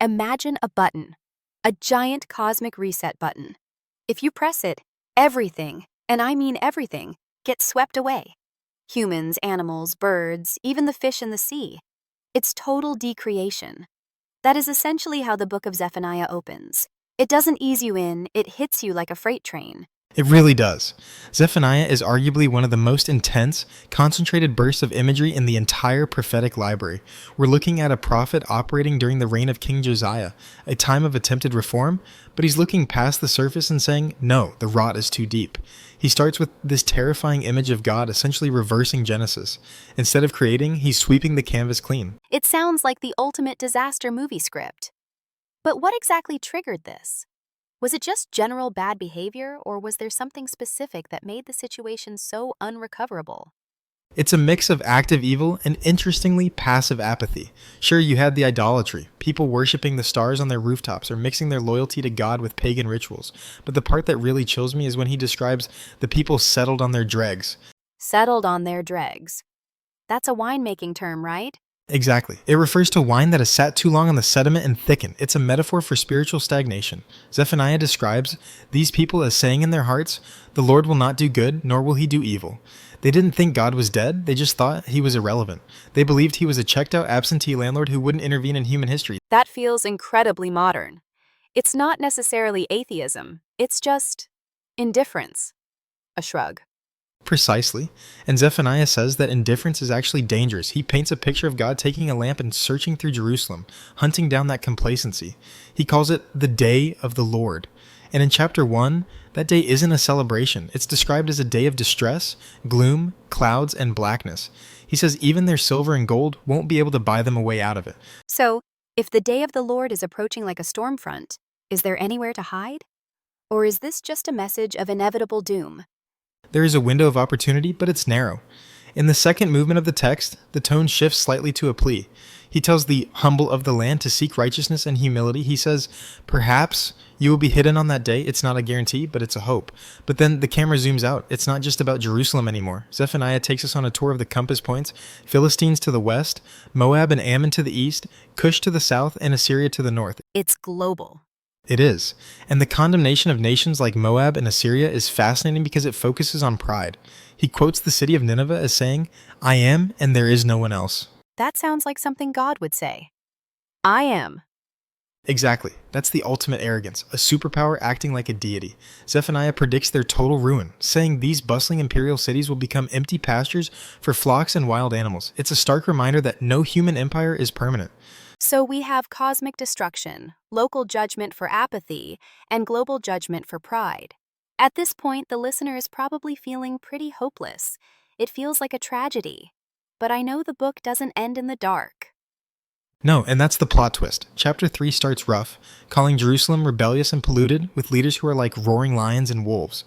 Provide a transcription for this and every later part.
Imagine a button, a giant cosmic reset button. If you press it, everything, and I mean everything, gets swept away. Humans, animals, birds, even the fish in the sea. It's total decreation. That is essentially how the book of Zephaniah opens. It doesn't ease you in, it hits you like a freight train. It really does. Zephaniah is arguably one of the most intense, concentrated bursts of imagery in the entire prophetic library. We're looking at a prophet operating during the reign of King Josiah, a time of attempted reform, but he's looking past the surface and saying, no, the rot is too deep. He starts with this terrifying image of God essentially reversing Genesis. Instead of creating, he's sweeping the canvas clean. It sounds like the ultimate disaster movie script. But what exactly triggered this? Was it just general bad behavior, or was there something specific that made the situation so unrecoverable? It's a mix of active evil and, interestingly, passive apathy. Sure, you had the idolatry, people worshipping the stars on their rooftops or mixing their loyalty to God with pagan rituals. But the part that really chills me is when he describes the people settled on their dregs. Settled on their dregs. That's a winemaking term, right? Exactly. It refers to wine that has sat too long on the sediment and thickened. It's a metaphor for spiritual stagnation. Zephaniah describes these people as saying in their hearts, "The Lord will not do good, nor will he do evil." They didn't think God was dead, they just thought he was irrelevant. They believed he was a checked-out absentee landlord who wouldn't intervene in human history. That feels incredibly modern. It's not necessarily atheism, it's just indifference. A shrug. Precisely. And Zephaniah says that indifference is actually dangerous. He paints a picture of God taking a lamp and searching through Jerusalem, hunting down that complacency. He calls it the day of the Lord. And in chapter 1, that day isn't a celebration. It's described as a day of distress, gloom, clouds, and blackness. He says even their silver and gold won't be able to buy them a way out of it. So, if the day of the Lord is approaching like a storm front, is there anywhere to hide? Or is this just a message of inevitable doom? There is a window of opportunity, but it's narrow. In the second movement of the text, the tone shifts slightly to a plea. He tells the humble of the land to seek righteousness and humility. He says, perhaps you will be hidden on that day. It's not a guarantee, but it's a hope. But then the camera zooms out. It's not just about Jerusalem anymore. Zephaniah takes us on a tour of the compass points: Philistines to the west, Moab and Ammon to the east, Cush to the south, and Assyria to the north. It's global. It is. And the condemnation of nations like Moab and Assyria is fascinating because it focuses on pride. He quotes the city of Nineveh as saying, "I am, and there is no one else." That sounds like something God would say. I am. Exactly. That's the ultimate arrogance, a superpower acting like a deity. Zephaniah predicts their total ruin, saying these bustling imperial cities will become empty pastures for flocks and wild animals. It's a stark reminder that no human empire is permanent. So we have cosmic destruction, local judgment for apathy, and global judgment for pride. At this point, the listener is probably feeling pretty hopeless. It feels like a tragedy. But I know the book doesn't end in the dark. No, and that's the plot twist. Chapter 3 starts rough, calling Jerusalem rebellious and polluted, with leaders who are like roaring lions and wolves.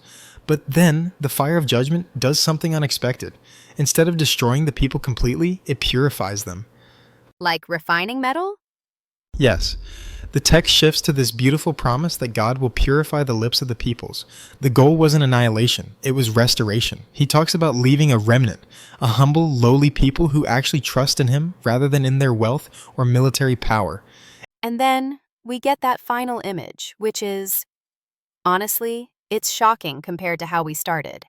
But then, the fire of judgment does something unexpected. Instead of destroying the people completely, it purifies them. Like refining metal? Yes. The text shifts to this beautiful promise that God will purify the lips of the peoples. The goal wasn't annihilation, it was restoration. He talks about leaving a remnant, a humble, lowly people who actually trust in Him rather than in their wealth or military power. And then we get that final image, which is, honestly, it's shocking compared to how we started.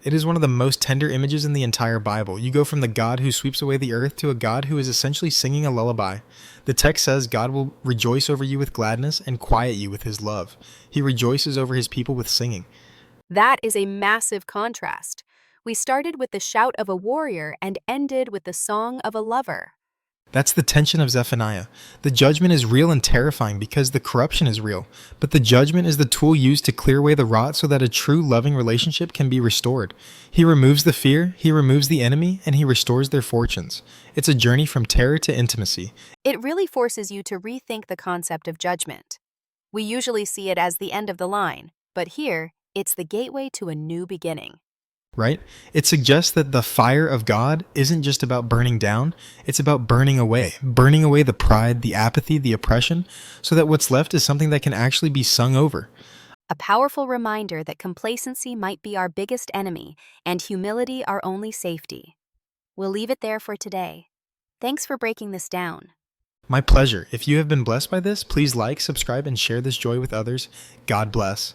It is one of the most tender images in the entire Bible. You go from the God who sweeps away the earth to a God who is essentially singing a lullaby. The text says God will rejoice over you with gladness and quiet you with His love. He rejoices over His people with singing. That is a massive contrast. We started with the shout of a warrior and ended with the song of a lover. That's the tension of Zephaniah. The judgment is real and terrifying because the corruption is real, but the judgment is the tool used to clear away the rot so that a true loving relationship can be restored. He removes the fear, He removes the enemy, and He restores their fortunes. It's a journey from terror to intimacy. It really forces you to rethink the concept of judgment. We usually see it as the end of the line, but here, it's the gateway to a new beginning. Right? It suggests that the fire of God isn't just about burning down, it's about burning away the pride, the apathy, the oppression, so that what's left is something that can actually be sung over. A powerful reminder that complacency might be our biggest enemy and humility our only safety. We'll leave it there for today. Thanks for breaking this down. My pleasure. If you have been blessed by this, please like, subscribe, and share this joy with others. God bless.